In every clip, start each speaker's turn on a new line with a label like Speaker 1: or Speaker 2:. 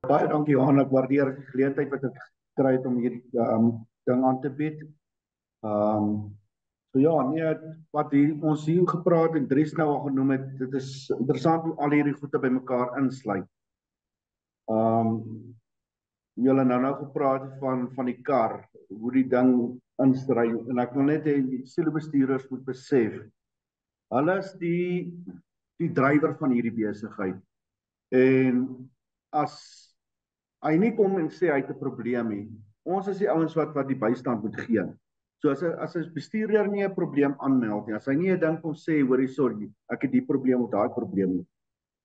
Speaker 1: Baie dankie Johan, ek waardeer die geleentheid wat ek gekry het om hierdie ding aan te bied. So ja, nee, wat ons hier gepraat en Dries nou al genoem het, dit is interessant hoe al hierdie goede by mekaar insluit. Julle nou gepraat van die kar, hoe die ding instry, en ek wil net hê die silobestuurders moet besef, hulle is die drywer van hierdie besigheid. En as hy nie kom en sê hy het 'n probleem nie, ons is die ouens wat die bystand moet gee. So as 'n bestuurder nie 'n probleem aanmeld nie, as hy nie 'n ding kom sê, hoorie, sorry, ek het die probleem of daai probleem nie,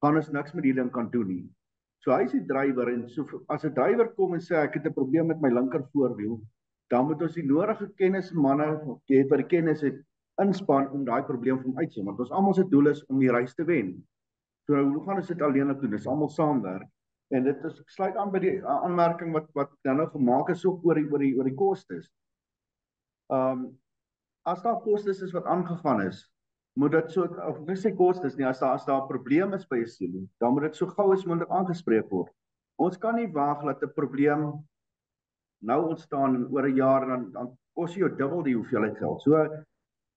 Speaker 1: gaan ons niks met die ding kan doen nie. So hy is die drywer, en so as 'n drywer kom en sê ek het 'n probleem met my linker voorwiel, dan moet ons die nodige kennismanne, jy het wat die kennis het, inspann om daai probleem van uit te sien, want ons almal se doel is om die reis te wen. So hoe gaan ons dit alleenlik doen? Dis almal saamwerk. En dit is sluit aan by die aanmerking wat nou gemaak is ook oor die kostes. As daar kostes is wat aangegaan is, moet dit so, of nie sê kostes nie, as daar 'n probleem is by 'n silo, dan moet dit so gou as moontlik aangespreek word. Ons kan nie wag dat 'n probleem nou ontstaan en oor 'n jaar dan kos jou dubbel die hoeveelheid geld. So aan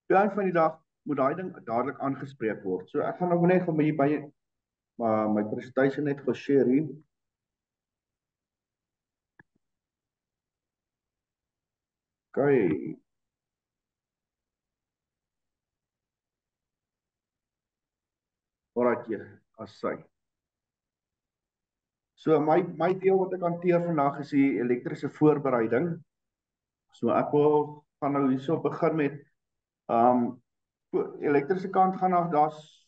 Speaker 1: die einde van die dag moet daai ding dadelik aangespreek word. So ek gaan nou net vir by my presentasie net geshare hier. Okay. Alright, as sy. So my deel wat ek hanteer vandag is die elektriese voorbereiding. So ek gaan nou hierso begin met elektriese kant gaan daar's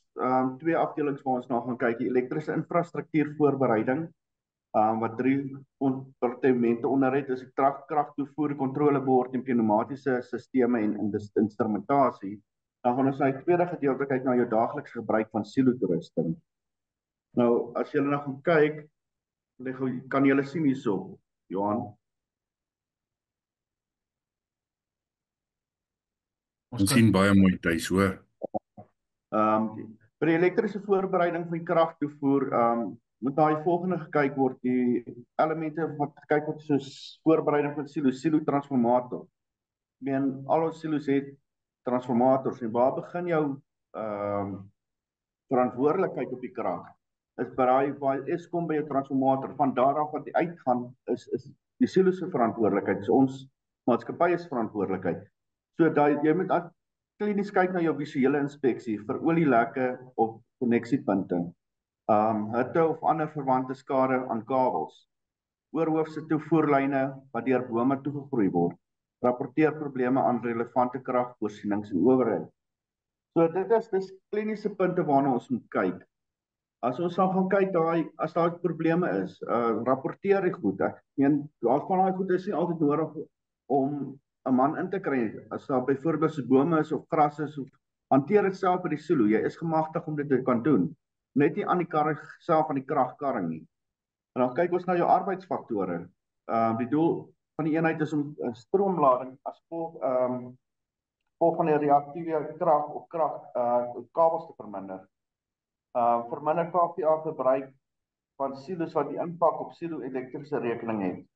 Speaker 1: twee afdelings waar ons na gaan kyk. Die elektriese infrastruktuur voorbereiding, wat 3 kompartemente onder het, is die kragtoevoer, kontrolebord en pneumatiese sisteme en instrumentasie. Dan gaan ons na die tweede gedeelte kyk na jou daaglikse gebruik van silo-toerusting. Nou, as julle nou gaan kyk, kan julle sien hierso, Johan.
Speaker 2: Ons sien baie mooi tuis, hoor.
Speaker 1: Vir die elektriese voorbereiding van die kragtoevoer, moet na die volgende gekyk word, die elemente wat gekyk word soos voorbereiding van silo-transformator. Ek meen, al ons silo's het transformators, en waar begin jou verantwoordelikheid op die krag? Is by Eskom by jou transformator, van daar af wat die uitgaan, is die silo se verantwoordelikheid, is ons maatskappy se verantwoordelikheid. So jy moet klinies kyk na jou visuele inspeksie vir olielekke of koneksiepunte, hitte of ander verwante skade aan kabels, oorhoofse toevoerlyne wat deur bome toegegroei word, rapporteer probleme aan relevante kragvoorsienings en owerheid. So dis kliniese punte waarna ons moet kyk. As ons dan gaan kyk as daar probleme is, rapporteer die goed. Ek meen, van daai goed is nie altyd nodig om 'n man in te kry. As daar byvoorbeeld so bome is of gras is, of hanteer dit self by die silo. Jy is gemagtig om dit te kan doen. Net nie aan die karring self aan die kragkarring nie. En dan kyk ons na jou arbeidsfaktore. Die doel van die eenheid is om stroomlading as gevolg van die reaktiewe krag of kabels te verminder. Verminder KVA gebruik van silo's wat die impak op silo elektriese rekening het.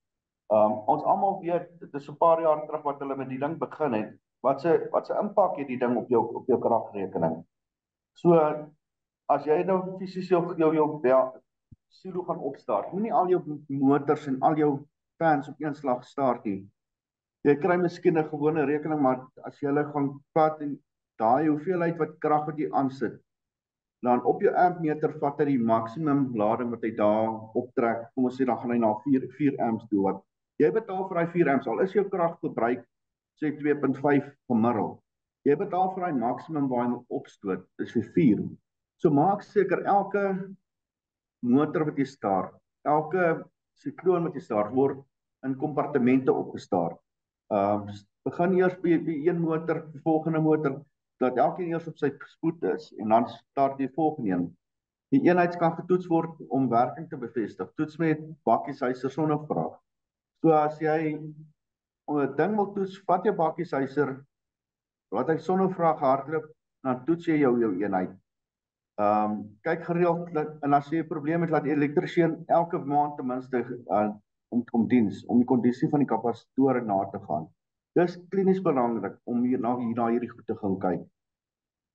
Speaker 1: Ons almal weet, dit is so 'n paar jaar terug wat hulle met die ding begin het, wat se impak het die ding op jou kragrekening. So, as jy nou fisies jou silo gaan opstart, moenie al jou motors en al jou fans op een slag start nie. Jy kry miskien 'n gewone rekening, maar as jy gaan vat en daai hoeveelheid wat krag wat jy aansit, dan op jou ampmeter vat hy die maksimum lading wat hy daar optrek. Kom ons sê dan gaan hy na 4 amps toe. Wat jy betaal vir daai 4 amps, al is jou kragverbruik sê 2.5 gemiddeld. Jy betaal vir daai maksimum waar hy opstoot, is vir 4. So maak seker elke motor wat jy start, elke sikloon wat jy start, word in kompartemente opgestart. Begin eers by een motor, die volgende motor, dat elkeen eers op sy spoed is, en dan start die volgende een. Die eenheid kan getoets word om werking te bevestig. Toets met bakkieshuiser sonnevraag. So as jy 'n ding wil toets, vat jy bakkieshuiser, laat hy sonnevraag hardloop, dan toets jy jou eenheid. Kyk gereeld, en as jy 'n probleem het, laat die elektriesien elke maand ten minste om diens, om die kondisie van die kapasitore na te gaan. Dis klinies belangrik om hier na hierdie goed te gaan kyk.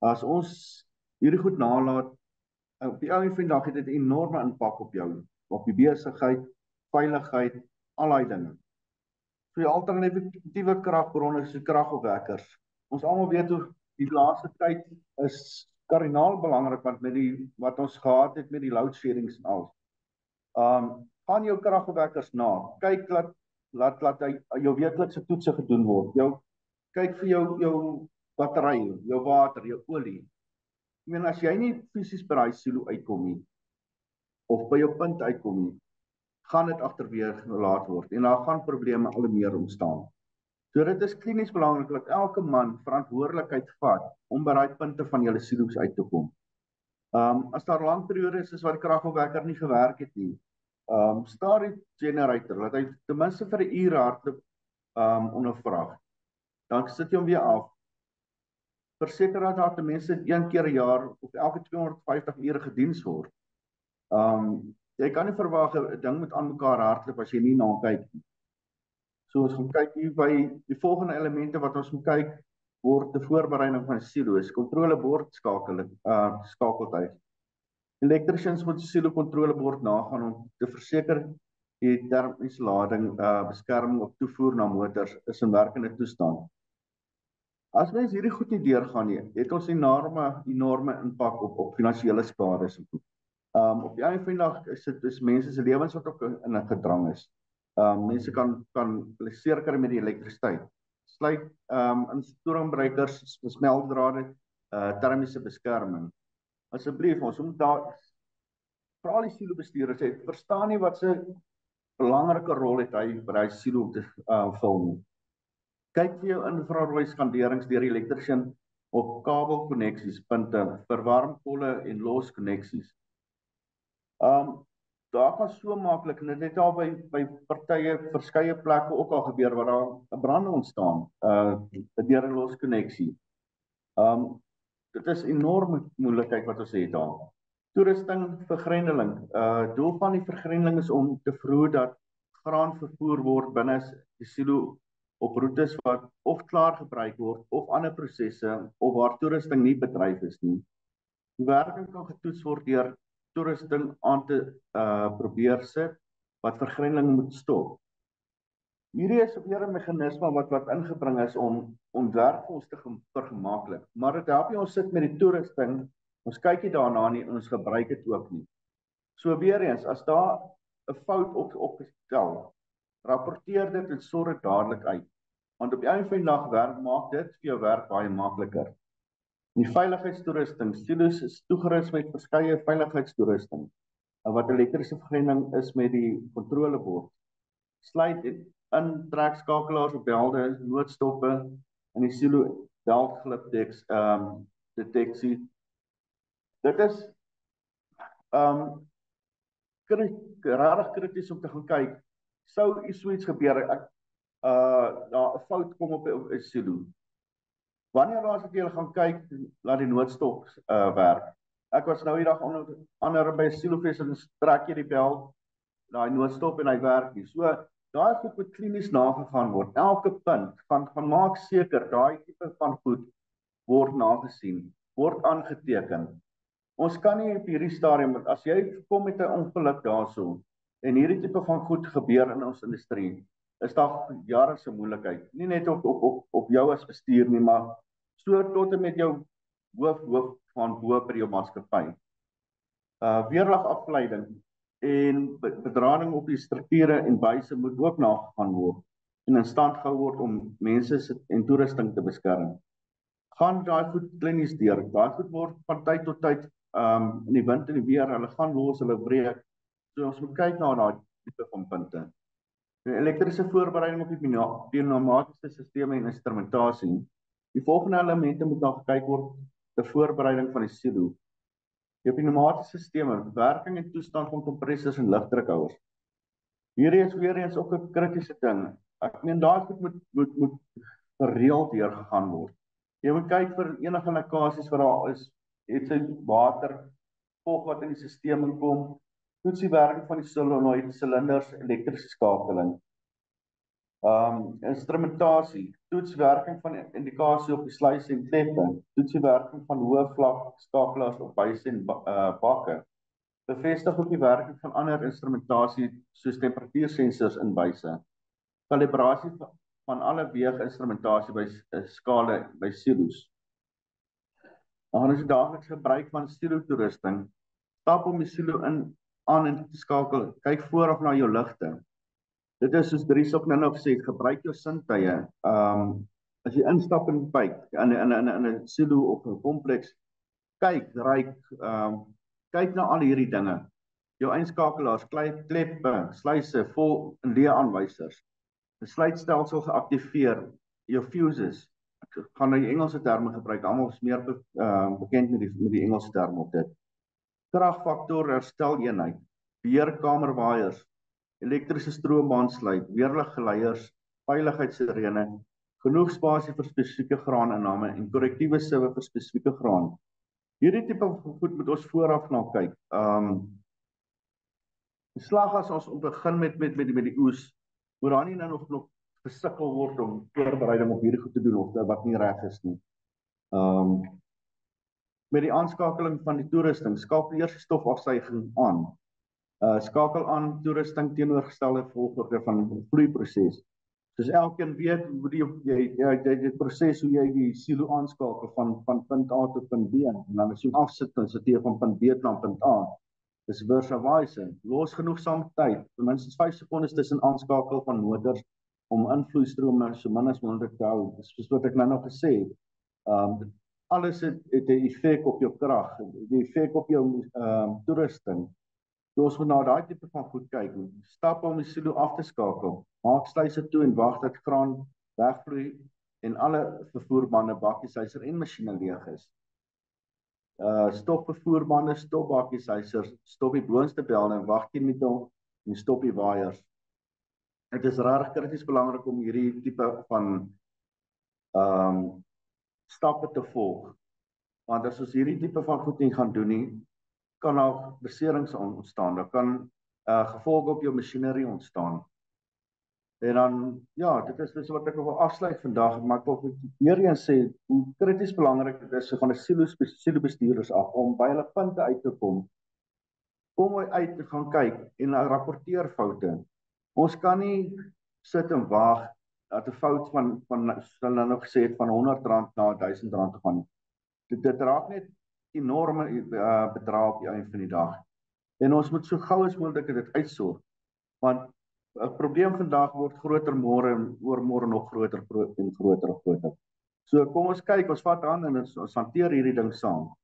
Speaker 1: As ons hierdie goed nalat, op die ou en van die dag het dit 'n enorme impak op jou, op die besigheid, veiligheid, al daai dinge. So die alternatiewe kragbronne is die kragopwekkers. Ons almal weet hoe die laaste tyd is kardinaal belangrik want met die wat ons gehad het met die load sheddings en al. Gaan jou kragopwekkers na. Kyk laat jou weeklikse toetse gedoen word. Kyk vir jou battery, jou water, jou olie. Ek meen as jy nie fisies by daai silo uitkom nie of by jou punt uitkom nie, gaan dit agterweer gelaat word en daar gaan probleme al meer ontstaan. So dit is klinies belangrik dat elke man verantwoordelikheid vat om by daai punte van julle silo's uit te kom. As daar lang periodes is waar die kragopwekker nie gewerk het nie, staar die generator, laat hy ten minste vir 'n uur hardloop ondervraag. Dan sit jy hom weer af. Verseker dat daar ten minste 1 keer 'n jaar of elke 250 ure gediens word. Jy kan nie verwag 'n ding moet aan mekaar hardloop as jy nie na kyk nie. So ons gaan kyk hier by die volgende elemente wat ons moet kyk word die voorbereiding van silo's, kontrolebord skakeltuig. Elektricians moet die silo kontrolebord nagaan om te verseker die termiese lading, beskerming op toevoer na motors is in werkende toestand. As mens hierdie goed nie deurgaan nie, het ons enorme impak op finansiële skades. Op die einde van die dag is mense se lewens wat ook in 'n gedrang is. Mense kan seer kry met die elektrisiteit. Sluit in stroombrekers, smeltdrade, termiese beskerming. Asseblief, ons moet daar veral die silo bestuurders het, verstaan nie wat se belangrike rol het hy by die silo om te vul nie. Kyk vir jou infrarooi skanderings deur die elektriesien op kabelkoneksies, punte, verwarmkolle en los koneksies. Daar kan so maklik, en dit het al by partye verskeie plekke ook al gebeur waar daar 'n brand ontstaan, deur 'n los koneksie. Dit is enorme moeilikheid wat ons het daar. Toerusting, vergrendeling. Doel van die vergrendeling is om te verhoed dat graan vervoer word binne die silo op roetes wat of klaar gebruik word of ander prosesse of waar toerusting nie bedryf is nie. Die werking kan getoets word deur toerusting aan te probeer sit wat vergrendeling moet stop. Hierdie is weer 'n meganisme wat ingebring is om werk vir ons te vergemaklik. Maar dit help nie ons sit met die toerusting, ons kyk nie daarna nie en ons gebruik dit ook nie. So weer eens, as daar 'n fout opgestel, rapporteer dit en sorg dit dadelik uit. Want op die einde van die dag maak dit vir jou werk baie makliker. Die veiligheidstoerusting, silo's is toegerus met verskeie veiligheidstoerusting, wat elektriese vergrending is met die kontrolebord. Sluit in trekskakelaars op belde, noodstoppe in die silo veldglip deteksie. Dit is rarig krities om te gaan kyk. Sou iets gebeur, daar 'n fout kom op 'n silo. Wanneer laas het julle gaan kyk, laat die noodstop werk? Ek was nou die dag onder by 'n silofees en trek jy die bel, daai noodstop en hy werk nie. So, daai goed moet klinies nagegaan word. Elke punt van maak seker daai tipe van goed word nagesien, word aangeteken. Ons kan nie op hierdie stadium, as jy kom met 'n ongeluk daarso en hierdie tipe van goed gebeur in ons industrie, is daar jare se moeilikheid. Nie net op jou as bestuur nie, maar so tot en met jou hoof van bo by jou maatskappy. Weerlagafleiding en bedrading op die strukture en wyse moet ook nagegaan word en in stand gehou word om mense en toerusting te beskerm. Gaan daai goed klinies deur. Daai goed word van tyd tot tyd in die wind en die weer, hulle gaan los, hulle breek. So ons moet kyk na daai tipe van punte. Die elektriese voorbereiding op die pneumatiese sisteme en instrumentasie. Die volgende elemente moet na gekyk word, die voorbereiding van die silo. Die pneumatiese sisteme, werking en toestand van kompressors en lugdrukhouers. Hierdie is weer eens ook 'n kritiese ding. Ek meen daai moet gereeld deurgegaan word. Jy moet kyk vir enige lekkasies wat daar is het sy water, volg wat in die stelsel inkom, toets die werking van die solenoid, silinders, elektriese skakeling. Instrumentasie, toets werking van indikasie op die sluise en kleppe, toets die werking van hoë vlak skakelaars op buise en bakke, bevestig ook die werking van ander instrumentasie soos temperatuursensors in buise, kalibrasie van alle weeginstrumentasie by skale by silo's. Dan gaan ons die daaglikse gebruik van silo-toerusting, stap om die silo aan en te skakel, kyk vooraf na jou ligte. Dit is soos Dries ook nou gesê het, gebruik jou sintuie. As jy instap in die pyp, in 'n silo of 'n kompleks, kyk, ruik, kyk na al hierdie dinge. Jou einskakelaars, kleppe, sluise, vol en leë aanwysers. 'n Sluitstelsel geaktiveer, jou fuses. Ek gaan nou die Engelse terme gebruik, almal is meer bekend met die Engelse terme op dit. Kragfaktor hersteleenheid, beheerkamerwaaiers, elektriese stroombaansluit, weerliggeleiers, veiligheidssirene, genoeg spasie vir spesifieke graaninname en korrektiewe siwe vir spesifieke graan. Hierdie tipe van goed moet ons vooraf na kyk. Die slag as ons begin met die oes, moet daar nie nou nog gesukkel word om voorbereiding op hierdie goed te doen of wat nie reg is nie. Met die aanskakeling van die toerusting, skakel eers die stofafsuiging aan. Skakel aan toerusting teenoorgestelde volgorde van die vloeiproses. Soos elkeen weet, moet jy die proses hoe jy die silo aanskakel van punt A tot punt B, en dan as jy afsit, dan sit jy van punt B na punt A. Dis versa wyse. Los genoeg saam tyd, ten minste 5 sekondes tussen aanskakel van motors om invloeistrome so min as moontlik te hou. Soos wat ek nou nog gesê het, alles het 'n effek op jou krag, die effek op jou toerusting. So ons moet na daai tipe van goed kyk. Stap om die silo af te skakel. Maak sluise toe en wag dat graan wegvloei en alle vervoerbande, bakkieshuiser en masjiene leeg is. Stop vervoerbande, stop bakkieshuisers, stop die boonste belde en wagkemitel en stop die waaiers. Dit is regtig krities belangrik om hierdie tipe van stappe te volg. Want as ons hierdie tipe van goed nie gaan doen nie, kan daar beserings ontstaan. Daar kan gevolge op jou masjinerie ontstaan. En dan, ja, dit is wat ek wil afsluit vandag, maar ek wil weer eens sê hoe krities belangrik dit is van 'n silo-bestuurders af om by hulle punte uit te kom. Kom uit te gaan kyk en rapporteer foute. Ons kan nie sit en wag dat 'n fout van hulle nog gesê het van R100 na R1000 te gaan. Dit raak net enorme bedrag op die einde van die dag. En ons moet so gou as moontlik dit uitsorg. Want 'n probleem vandag word groter môre en oormôre nog groter en groter. So kom ons kyk, ons vat aan en ons hanteer hierdie ding saam.